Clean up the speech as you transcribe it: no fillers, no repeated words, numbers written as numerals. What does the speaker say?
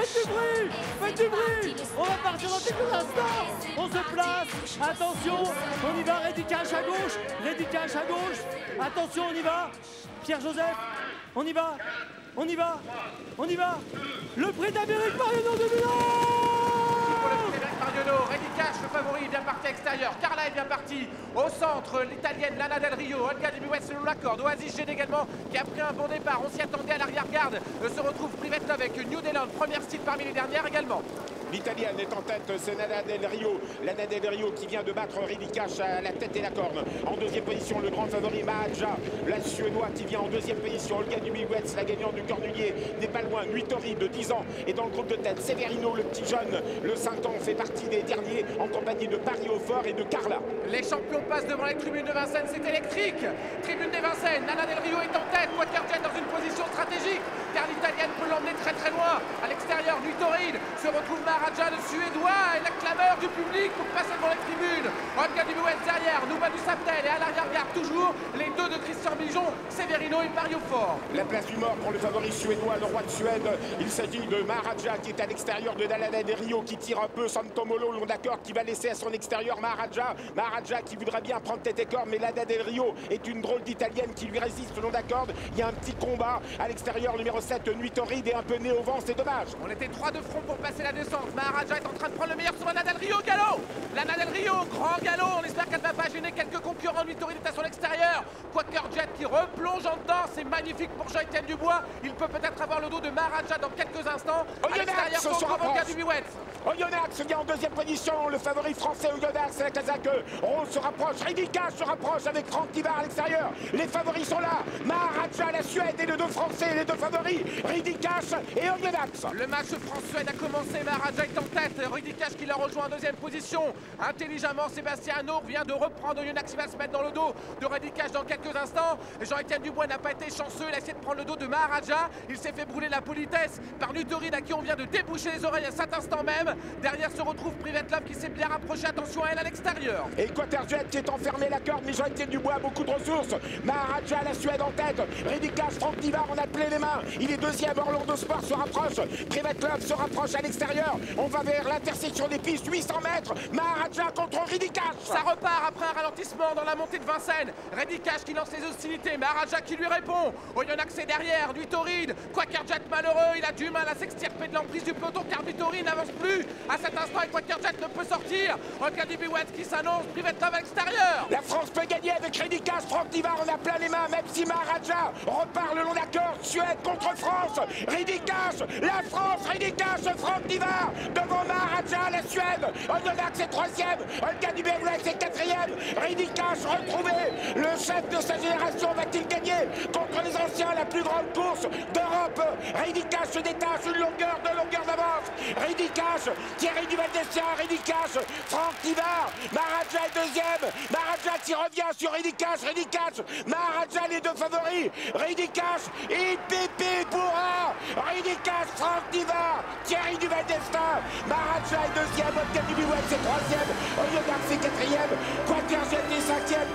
Faites du bruit! Faites du bruit! On va partir dans quelques instants! On se place! Attention! On y va! Reddy Cash à gauche! Reddy Cash à gauche! Attention, on y va! Pierre-Joseph! On y va! On y va! On y va! Le prix d'Amérique Mariano de Milan! Pour le prix d'Amérique Mariano, Reddy Cash, le favori, est bien parti à l'extérieur. Carla est bien partie. Au centre, l'italienne Lana Del Rio. Olga Demouets selon la corde. Oasis Gene également qui a pris un bon départ. On s'y attendait à l'arrière-garde. Se retrouve Privet Love avec New Zealand. Première style parmi les dernières également. L'italienne est en tête, c'est Lana Del Rio. Lana Del Rio qui vient de battre Reddy Cash à la tête et la corne. En deuxième position, le grand favori Mahadja. La Suédoise qui vient en deuxième position. Olga Demouets, la gagnante du Cornulier, n'est pas loin. Nuitori de 10 ans est dans le groupe de tête. Severino, le petit jeune, le 5 ans, fait partie des derniers en compagnie de Paris Hautfort et de Carla. Les champions passent devant les tribunes de Vincennes, c'est électrique. Tribune des Vincennes, Lana Del Rio est en tête. Quaterjet dans une position stratégique, car l'italienne peut l'emmener très très loin. À l'extérieur, Nuitori se retrouve Mahadja, le suédois, et la clameur du public pour passer devant les tribunes. Olga Demouets derrière, Nouba du Saptel, et à l'arrière-garde toujours les deux de Christian Bijon, Severino et Paris Hautfort. La place du mort pour le favori suédois, le roi de Suède. Il s'agit de Mahadja qui est à l'extérieur de Lana Del Rio, qui tire un peu Santomolo, long d'accord, qui va laisser à son extérieur Mahadja. Mahadja qui voudrait bien prendre tête et corps, mais Lana Del Rio est une drôle d'italienne qui lui résiste le long d'accord. Il y a un petit combat à l'extérieur, numéro 7, Nuitori, et un peu né au vent, c'est dommage. On était 3 de front pour passer la descente. Mahadja est en train de prendre le meilleur sur Lana Del Rio, galop. Lana Del Rio, grand galop. On espère qu'elle ne va pas gêner quelques concurrents. Nuitori est à son extérieur. Quaterjet qui replonge en dedans. C'est magnifique pour Jean-Étienne Dubois. Il peut peut-être avoir le dos de Mahadja dans quelques instants. À l'extérieur, se rapproche. Oyonnax vient en deuxième position, le favori français Oyonnax, la Kazakh. Rose se rapproche, Reddy Cash se rapproche avec Franck Tivard à l'extérieur. Les favoris sont là, Mahadja, la Suède et les deux Français, les deux favoris, Reddy Cash et Oyonnax. Le match France-Suède a commencé, Mahadja est en tête, Reddy Cash qui l'a rejoint en deuxième position. Intelligemment, Sébastien Nour vient de reprendre Oyonnax, il va se mettre dans le dos de Reddy Cash dans quelques instants. Jean-Étienne Dubois n'a pas été chanceux, il a essayé de prendre le dos de Mahadja. Il s'est fait brûler la politesse par Nuitori à qui on vient de déboucher les oreilles à cet instant même. Derrière se retrouve Privet Love qui s'est bien rapproché, attention à elle à l'extérieur. Et Quaterjet qui est enfermé la corde, mais Jean-Étienne Dubois a beaucoup de ressources. Mahadja, la Suède en tête, Reddy Cash, Franck Tivard, on a plein les mains. Il est deuxième, Orlando Sport se rapproche, Privet Love se rapproche à l'extérieur. On va vers l'intersection des pistes, 800 mètres, Mahadja contre Reddy Cash. Ça repart après un ralentissement dans la montée de Vincennes. Reddy Cash qui lance les hostilités, Mahadja qui lui répond. Oyonnax est derrière, Nuitori, Quaterjet malheureux, il a du mal à s'extirper de l'emprise du peloton car Nuitori n'avance plus. À cet instant, Quaterjet ne peut sortir. Olga Demouets qui s'annonce, Privet Love à l'extérieur. La France peut gagner avec Reddy Cash, Franck Tivard, on a plein les mains, même si Mahadja repart le long de la corde. Suède contre France, Reddy Cash, la France, Reddy Cash, Franck Tivard, devant Mahadja, la Suède. Oyonnax est troisième, Olga Demouets est quatrième. Reddy Cash retrouvé, le chef de sa génération, va-t-il gagner contre les anciens, la plus grande course d'Europe? Reddy Cash se détache une longueur d'avance. Reddy Cash, Thierry Duvaldestia, Reddy Cash, Franck Tivard, Mahadja est deuxième. Mahadja qui revient sur Reddy Cash, Mahadja les deux favoris. Reddy Cash, et Pépé pourra. Reddy Cash, Franck Tivard, Thierry Duvaldestia, Mahadja est deuxième, Olga Demouets est troisième, Oyonnax est quatrième, Quaterjet est cinquième.